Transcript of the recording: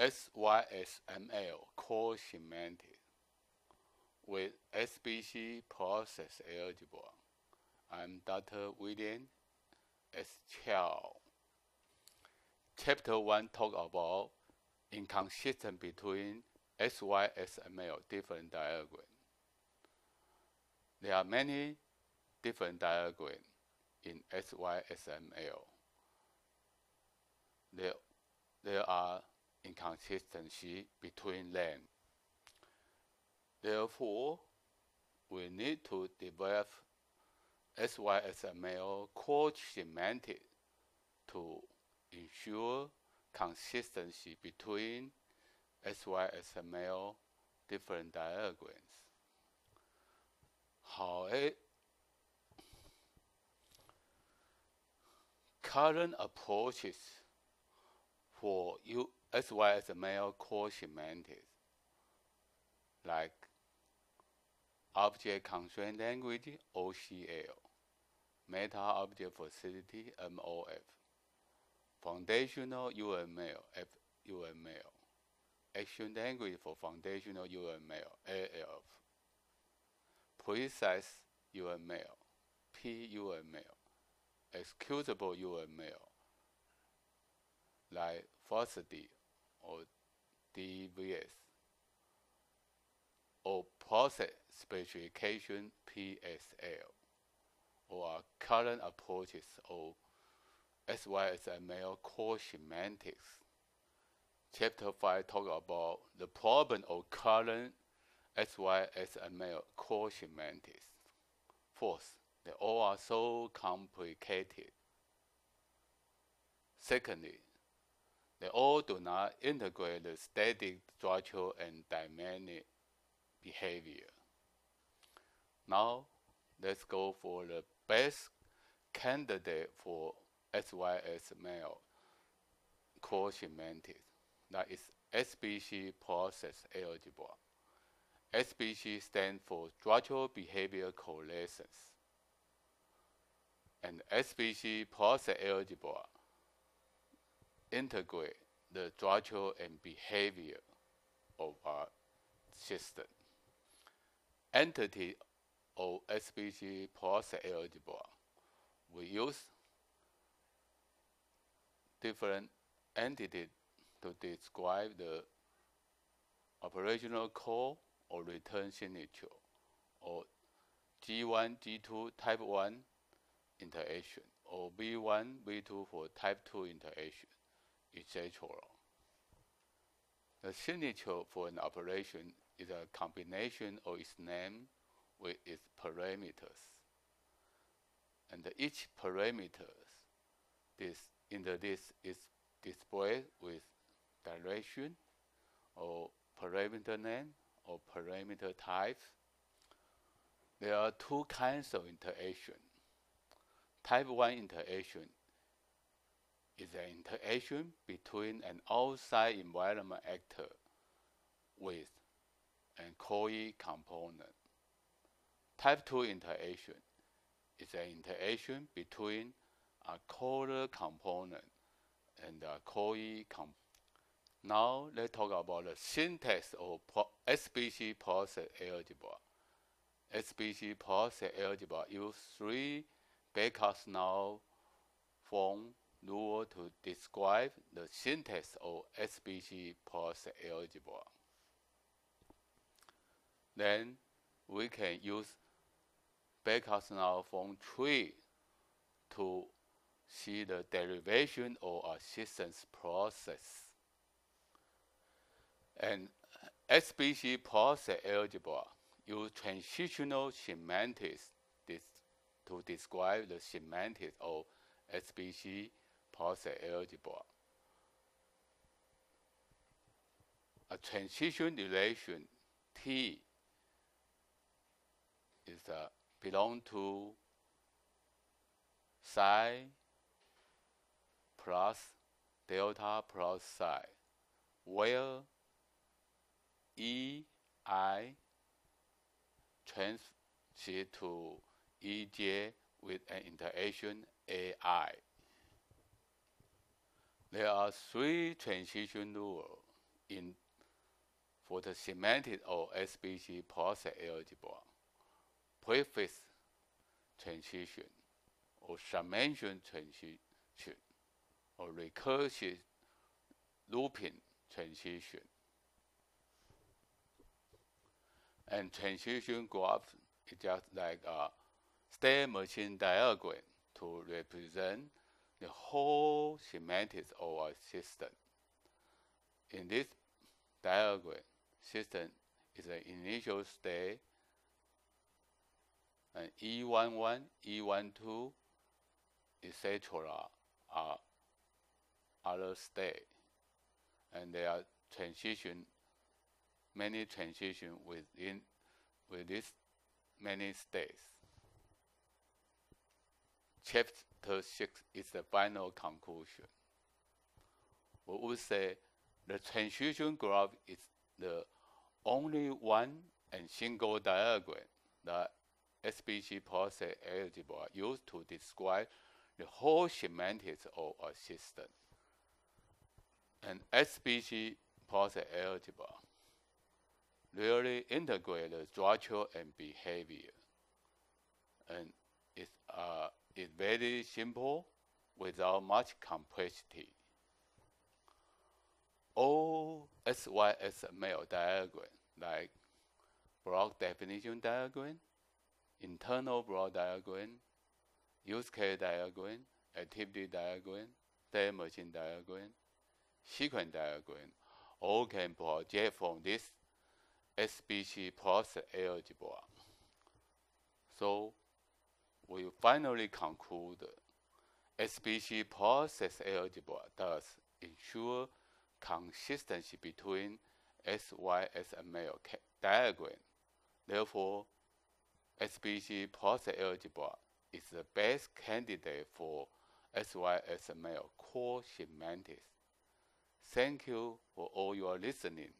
SYSML core semantics with SBC process algebra. I'm Dr. William S. Chow. Chapter 1 talk about inconsistency between SYSML different diagrams. There are many different diagrams in SYSML. There are inconsistency between them. Therefore, we need to develop SYSML core semantics to ensure consistency between SYSML different diagrams. However, current approaches for SYSML core semantics, like Object Constraint Language (OCL), Meta Object Facility (MOF), Foundational UML (FUML), Action Language for Foundational UML (ALF), Precise UML (PUML), Executable UML like FASD or DVS, or Process Specification (PSL), or current approaches of SYSML core semantics. Chapter 5 talks about the problem of current SYSML core semantics. First, they all are so complicated. Secondly, they all do not integrate the static structure and dynamic behavior. Now, let's go for the best candidate for SYSML core semantics. That is SBC process algebra. SBC stands for structural behavior correlations. And SBC process algebra integrate the structure and behavior of our system. Entity of SBC process algebra, we use different entities to describe the operational code or return signature, or G1, G2 type 1 interaction, or V1, V2 for type 2 interaction, etc. The signature for an operation is a combination of its name with its parameters. And each parameter in the list is displayed with direction, or parameter name, or parameter type. There are two kinds of interaction. Type 1 interaction is an interaction between an outside environment actor with an COE component. Type 2 interaction is an interaction between a caller component and a COE component. Now let's talk about the syntax of SBC process algebra. SBC process algebra uses 3 Baker-Snell form rule to describe the syntax of SBC process algebra. Then we can use Baker-Snell form tree to see the derivation of a system's process. And SBC process algebra use transitional semantics to describe the semantics of SBC process algebra. A transition relation T is belong to psi plus delta plus psi, where EI transit to EJ with an interaction AI. There are 3 transition rules for the semantic or SBC process algebra, prefix transition, or summation transition, or recursive looping transition. And transition graph is just like a state machine diagram to represent the whole semantics of a system. In this diagram, system is an initial state, and E11, E12, etc. are other state, and there are many transitions with this many states. Chapter 6 is the final conclusion. We would say the transition graph is the only one and single diagram that SBC process algebra used to describe the whole semantics of a system. And SBC process algebra really integrate the structure and behavior, and it's very simple without much complexity. All SYSML diagram, like block definition diagram, internal block diagram, use case diagram, activity diagram, state machine diagram, sequence diagram, all can project from this SBC process algebra. So we finally conclude SBC process algebra does ensure consistency between SYSML diagram. Therefore, SBC process algebra is the best candidate for SYSML core semantics. Thank you for all your listening.